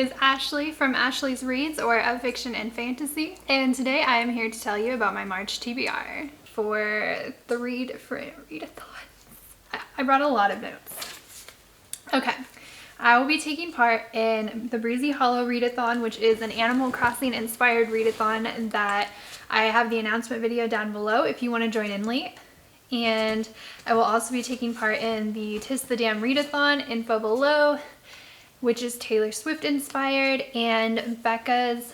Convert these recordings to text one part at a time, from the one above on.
is Ashley from Ashley's Reads, or Of Fiction and Fantasy, and today I am here to tell you about my March TBR for the Readathon. I brought a lot of notes. Okay, I will be taking part in the Breezy Hollow Readathon, which is an Animal Crossing inspired readathon that I have the announcement video down below if you want to join in late. And I will also be taking part in the Tis the Damn Readathon, info below, which is Taylor Swift inspired, and Becca's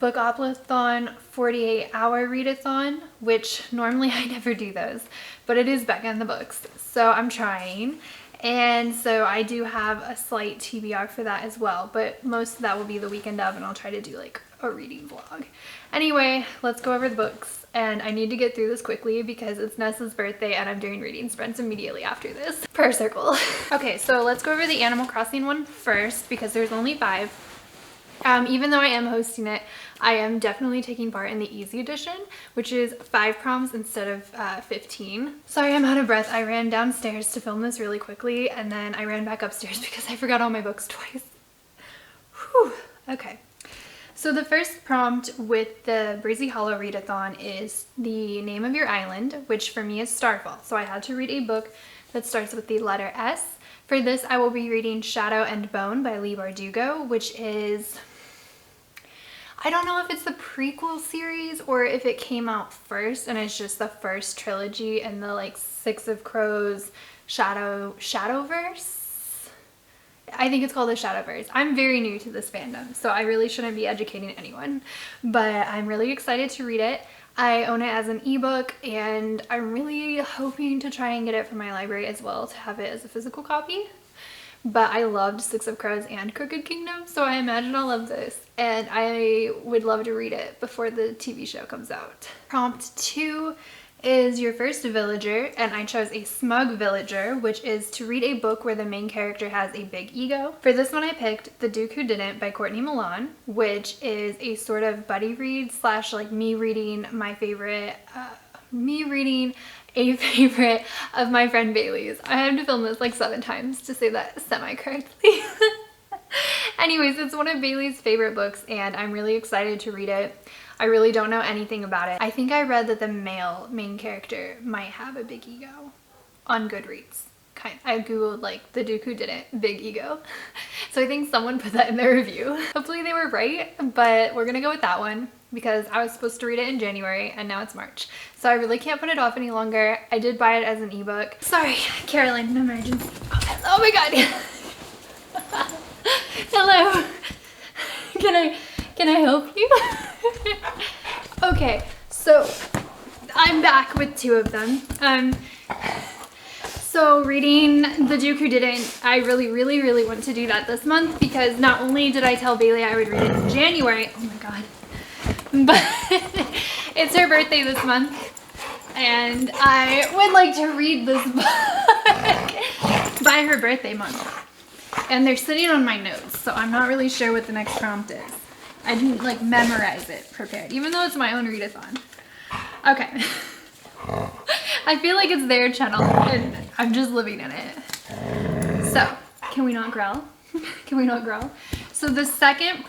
Bookopoly 48-hour readathon, which normally I never do those, but it is Becca in the books, so I'm trying. And so I do have a slight TBR for that as well, but most of that will be the weekend of, and I'll try to do like a reading vlog. Anyway, let's go over the books. And I need to get through this quickly because it's Nessa's birthday and I'm doing reading sprints immediately after this per circle. Okay, so let's go over the Animal Crossing one first because there's only 5. Even though I am hosting it, I am definitely taking part in the easy edition, which is 5 prompts instead of 15. Sorry, I'm out of breath. I ran downstairs to film this really quickly and then I ran back upstairs because I forgot all my books twice. Whew. Okay. So the first prompt with the Breezy Hollow Readathon is the name of your island, which for me is Starfall. So I had to read a book that starts with the letter S. For this, I will be reading Shadow and Bone by Leigh Bardugo, which is, I don't know if it's the prequel series or if it came out first and it's just the first trilogy in the like Six of Crows Shadowverse. I think it's called the Shadowverse. I'm very new to this fandom, so I really shouldn't be educating anyone, but I'm really excited to read it. I own it as an ebook, and I'm really hoping to try and get it from my library as well to have it as a physical copy. But I loved Six of Crows and Crooked Kingdom, so I imagine I'll love this, and I would love to read it before the TV show comes out. Prompt 2 is your first villager, and I chose a smug villager, which is to read a book where the main character has a big ego. For this one I picked The Duke Who Didn't by Courtney Milan, which is a sort of buddy read slash like me reading a favorite of my friend Bailey's. I had to film this like 7 times to say that semi-correctly. Anyways, it's one of Bailey's favorite books and I'm really excited to read it. I really don't know anything about it. I think I read that the male main character might have a big ego on Goodreads. I googled like The Duke Who Didn't, big ego. So I think someone put that in their review. Hopefully they were right, but we're gonna go with that one because I was supposed to read it in January and now it's March. So I really can't put it off any longer. I did buy it as an ebook. Sorry, Caroline, no emergency. Oh my God. Hello. Can I help you? Okay, so I'm back with 2 of them. So reading The Duke Who Didn't, I really want to do that this month because not only did I tell Bailey I would read it in January, oh my God, but it's her birthday this month and I would like to read this book by her birthday month. And they're sitting on my notes, so I'm not really sure what the next prompt is. I didn't like memorize it prepared, even though it's my own readathon. Okay. I feel like it's their channel and I'm just living in it. So, can we not growl? Can we not growl? So the second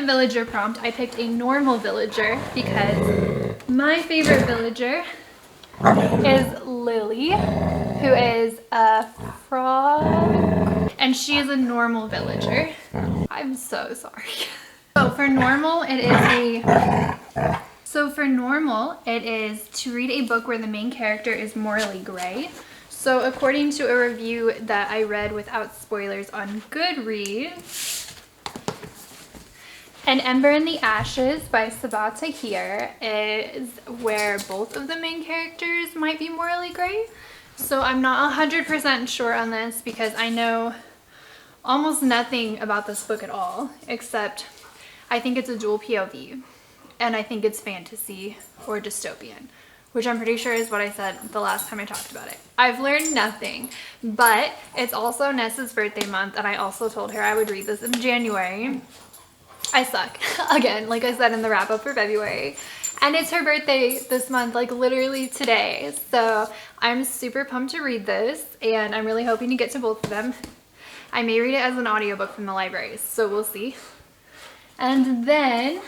villager prompt, I picked a normal villager because my favorite villager is Lily, who is a frog, and she is a normal villager. I'm so sorry. So for normal, it is to read a book where the main character is morally gray. So according to a review that I read without spoilers on Goodreads, An Ember in the Ashes by Sabaa Tahir is where both of the main characters might be morally gray. So I'm not 100% sure on this because I know almost nothing about this book at all, except I think it's a dual POV, and I think it's fantasy or dystopian, which I'm pretty sure is what I said the last time I talked about it. I've learned nothing, but it's also Nessa's birthday month, and I also told her I would read this in January. I suck, again, like I said in the wrap up for February. And it's her birthday this month, like literally today. So I'm super pumped to read this, and I'm really hoping to get to both of them. I may read it as an audiobook from the library, so we'll see. And then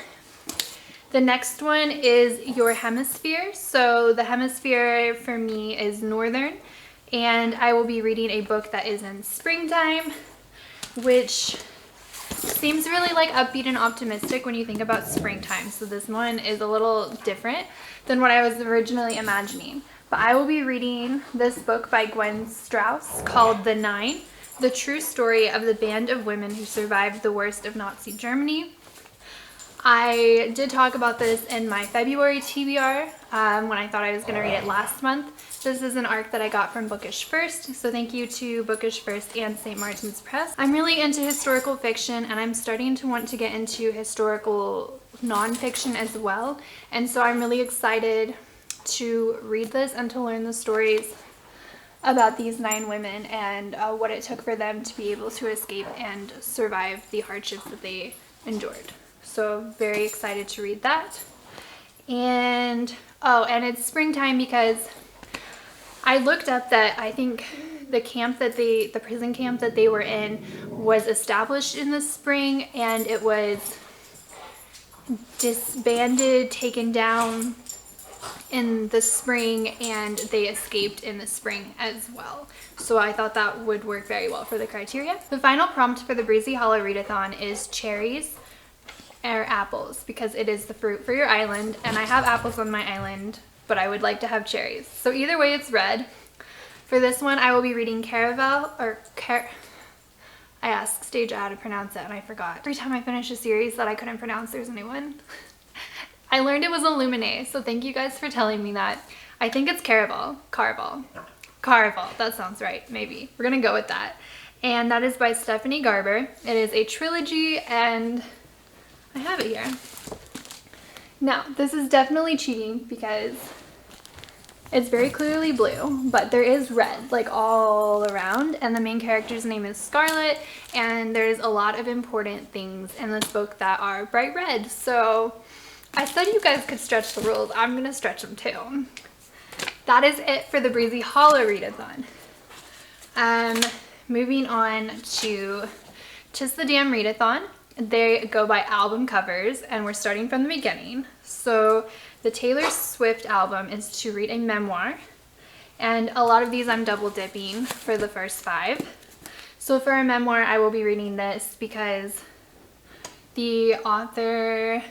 the next one is Your Hemisphere. So the hemisphere for me is northern, and I will be reading a book that is in springtime, which seems really like upbeat and optimistic when you think about springtime. So this one is a little different than what I was originally imagining. But I will be reading this book by Gwen Strauss called The Nine, the true story of the band of women who survived the worst of Nazi Germany. I did talk about this in my February TBR when I thought I was going to read it last month. This is an arc that I got from Bookish First, so thank you to Bookish First and St. Martin's Press. I'm really into historical fiction, and I'm starting to want to get into historical nonfiction as well, and so I'm really excited to read this and to learn the stories about these 9 women and what it took for them to be able to escape and survive the hardships that they endured. So very excited to read that. And and it's springtime because I looked up that I think the prison camp that they were in was established in the spring, and it was disbanded, taken down in the spring, and they escaped in the spring as well. So I thought that would work very well for the criteria. The final prompt for the Breezy Hollow Readathon is cherries or apples, because it is the fruit for your island, and I have apples on my island, but I would like to have cherries. So either way, it's red. For this one, I will be reading Caraval, I asked Stage how to pronounce it, and I forgot. Every time I finish a series that I couldn't pronounce, there's a new one. I learned it was Illuminae, so thank you guys for telling me that. I think it's Caraval. That sounds right, maybe. We're gonna go with that. And that is by Stephanie Garber. It is a trilogy, and I have it here. Now, this is definitely cheating because it's very clearly blue, but there is red like all around, and the main character's name is Scarlet, and there's a lot of important things in this book that are bright red. So I said you guys could stretch the rules. I'm gonna stretch them too. That is it for the Breezy Hollow Readathon. Moving on to Just the Damn Readathon. They go by album covers, and we're starting from the beginning. So the Taylor Swift album is to read a memoir, and a lot of these I'm double dipping for the first 5. So for a memoir, I will be reading this because the author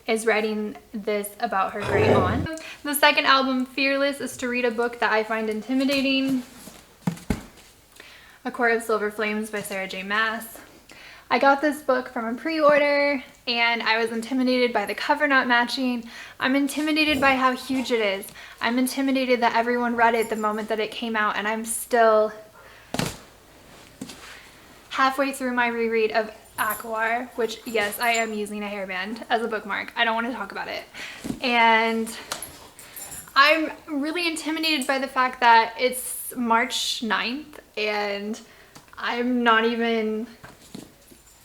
is writing this about her great aunt. The second album, Fearless, is to read a book that I find intimidating. A Court of Silver Flames by Sarah J. Maas. I got this book from a pre-order, and I was intimidated by the cover not matching. I'm intimidated by how huge it is. I'm intimidated that everyone read it the moment that it came out, and I'm still halfway through my reread of Aquar, which, yes, I am using a hairband as a bookmark. I don't want to talk about it. And I'm really intimidated by the fact that it's March 9th, and I'm not even...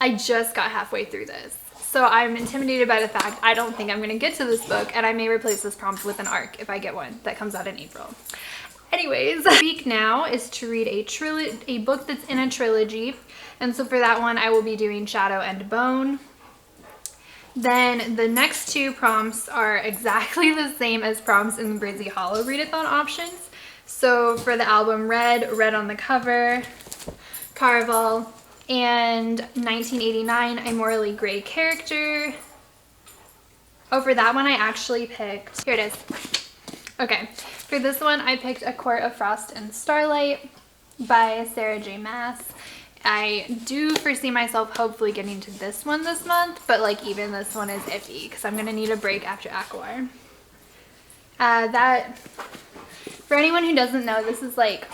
I just got halfway through this. So I'm intimidated by the fact I don't think I'm going to get to this book, and I may replace this prompt with an arc if I get one that comes out in April. Anyways, week now is to read a book that's in a trilogy, and so for that one I will be doing Shadow and Bone. Then the next 2 prompts are exactly the same as prompts in the Breezy Hollow Readathon options. So for the album Red on the cover, Caraval, and 1989, A Morally Gray Character. Oh, for that one I actually picked, here it is. Okay, for this one I picked A Court of Frost and Starlight by Sarah J. Maas. I do foresee myself hopefully getting to this one this month, but like even this one is iffy because I'm gonna need a break after Aquar. For anyone who doesn't know, this is like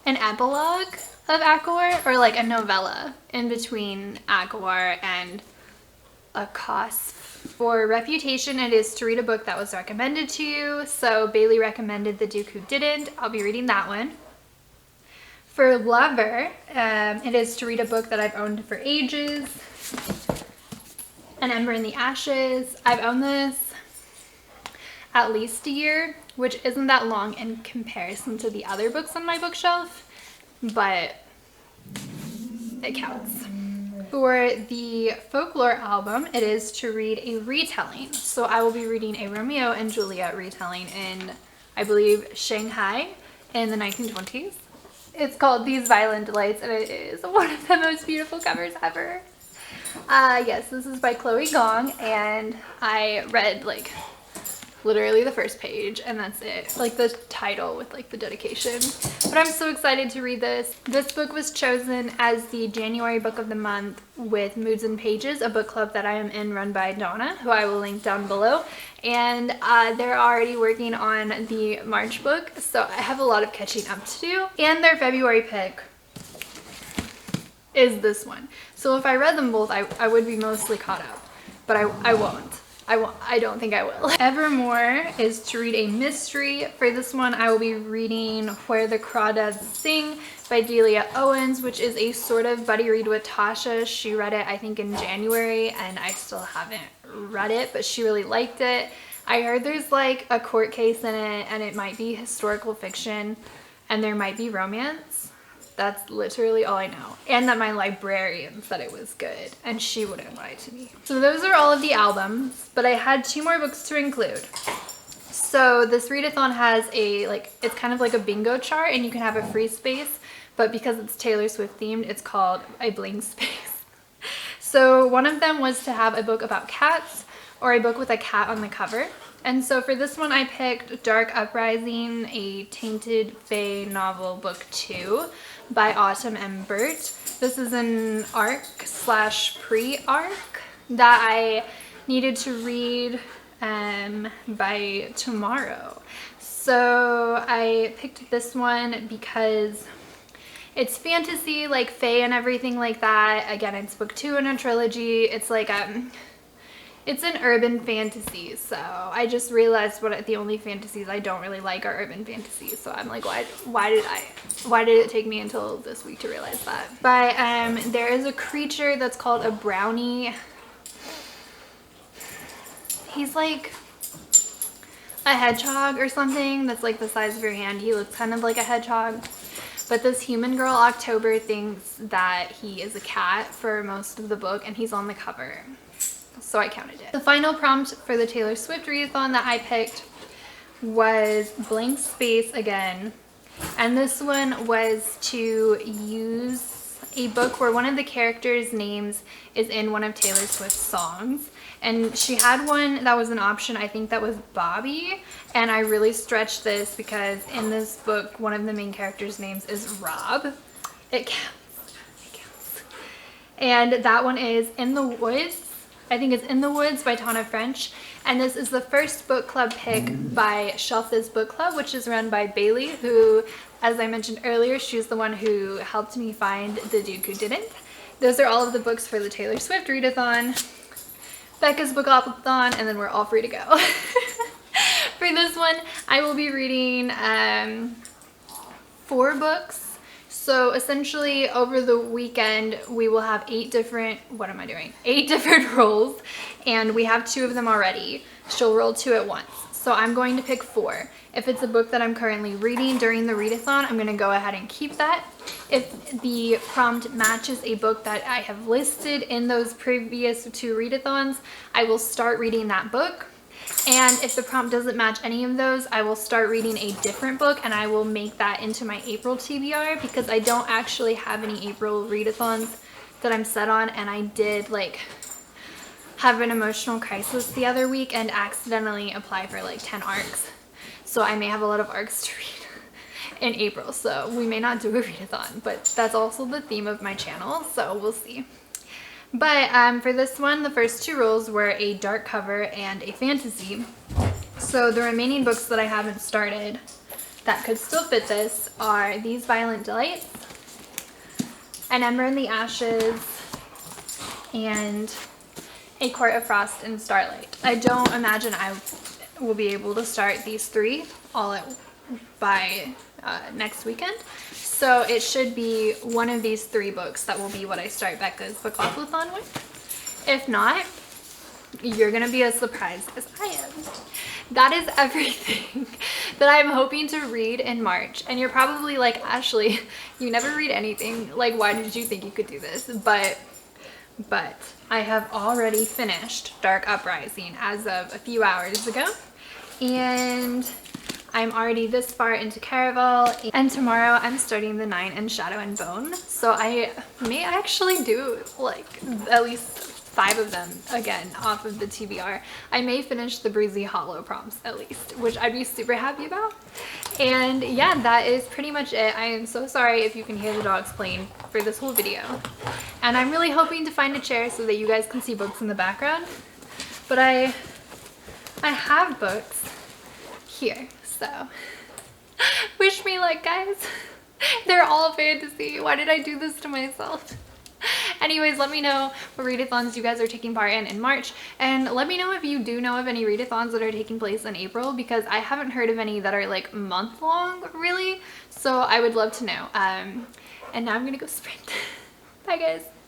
an epilogue of Aquar, or like a novella in between Aquar and a cusp. For Reputation, it is to read a book that was recommended to you. So Bailey recommended The Duke Who Didn't. I'll be reading that one. For Lover, it is to read a book that I've owned for ages. An Ember in the Ashes. I've owned this at least a year, which isn't that long in comparison to the other books on my bookshelf. but it counts. For the folklore album, it is to read a retelling. So I will be reading a Romeo and Juliet retelling in, I believe, Shanghai in the 1920s. It's called These Violent Delights, and it is one of the most beautiful covers ever. Yes, this is by Chloe Gong, and I read like literally the first page, and that's it. Like the title with like the dedication. But I'm so excited to read this. This book was chosen as the January book of the month with Moods and Pages, a book club that I am in run by Donna, who I will link down below. And they're already working on the March book, so I have a lot of catching up to do. And their February pick is this one. So if I read them both, I would be mostly caught up, but I won't. I don't think I will. Evermore is to read a mystery. For this one, I will be reading Where the Crawdads Sing by Delia Owens, which is a sort of buddy read with Tasha. She read it, I think, in January, and I still haven't read it, but she really liked it. I heard there's like a court case in it, and it might be historical fiction, and there might be romance. That's literally all I know. And that my librarian said it was good, and she wouldn't lie to me. So those are all of the albums, but I had 2 more books to include. So this readathon has a, like, it's kind of like a bingo chart, and you can have a free space, but because it's Taylor Swift themed, it's called a blank space. So one of them was to have a book about cats, or a book with a cat on the cover. And so for this one, I picked Dark Uprising, a Tainted Fae novel, book 2 by Autumn and Birt. This is an arc/pre-arc that I needed to read by tomorrow. So I picked this one because it's fantasy, like fae and everything like that. Again, it's book 2 in a trilogy. It's like it's an urban fantasy, so I just realized the only fantasies I don't really like are urban fantasies. So I'm like, why did it take me until this week to realize that? But there is a creature that's called a brownie. He's like a hedgehog or something that's like the size of your hand. He looks kind of like a hedgehog. But this human girl, October, thinks that he is a cat for most of the book, and he's on the cover. So I counted it. The final prompt for the Taylor Swift readathon that I picked was blank space again. And this one was to use a book where one of the characters' names is in one of Taylor Swift's songs. And she had one that was an option, I think that was Bobby. And I really stretched this because in this book, one of the main characters' names is Rob. It counts. It counts. And that one is In the Woods. I think it's In the Woods by Tana French. And this is the first book club pick by Shelf This Book Club, which is run by Bailey, who, as I mentioned earlier, she's the one who helped me find The Duke Who Didn't. Those are all of the books for the Taylor Swift readathon, Becca's Bookopoly, and then we're all free to go. For this one, I will be reading 4 books. So essentially over the weekend, we will have 8 different rolls, and we have 2 of them already. She'll roll 2 at once. So I'm going to pick 4. If it's a book that I'm currently reading during the readathon, I'm going to go ahead and keep that. If the prompt matches a book that I have listed in those previous 2 readathons, I will start reading that book. And if the prompt doesn't match any of those, I will start reading a different book, and I will make that into my April TBR because I don't actually have any April readathons that I'm set on, and I did like have an emotional crisis the other week and accidentally apply for like 10 arcs. So I may have a lot of arcs to read in April, so we may not do a readathon, but that's also the theme of my channel, so we'll see. But for this one, the first 2 rolls were a dark cover and a fantasy. So the remaining books that I haven't started that could still fit this are These Violent Delights, An Ember in the Ashes, and A Court of Frost and Starlight. I don't imagine I will be able to start these 3 all by next weekend. So it should be one of these 3 books that will be what I start Becca's Bookopoly with. If not, you're gonna be as surprised as I am. That is everything that I'm hoping to read in March. And you're probably like, Ashley, you never read anything. Like, why did you think you could do this? But I have already finished Dark Uprising as of a few hours ago. And I'm already this far into Caraval, and tomorrow I'm starting the 9 in Shadow and Bone. So I may actually do like at least 5 of them again off of the TBR. I may finish the Breezy Hollow prompts at least, which I'd be super happy about. And yeah, that is pretty much it. I am so sorry if you can hear the dogs playing for this whole video. And I'm really hoping to find a chair so that you guys can see books in the background. But I have books here, so wish me luck, guys. They're all fantasy. Why did I do this to myself? Anyways, let me know what readathons you guys are taking part in March, and let me know if you do know of any readathons that are taking place in April, because I haven't heard of any that are like month long really, so I would love to know. And now I'm gonna go sprint. Bye guys.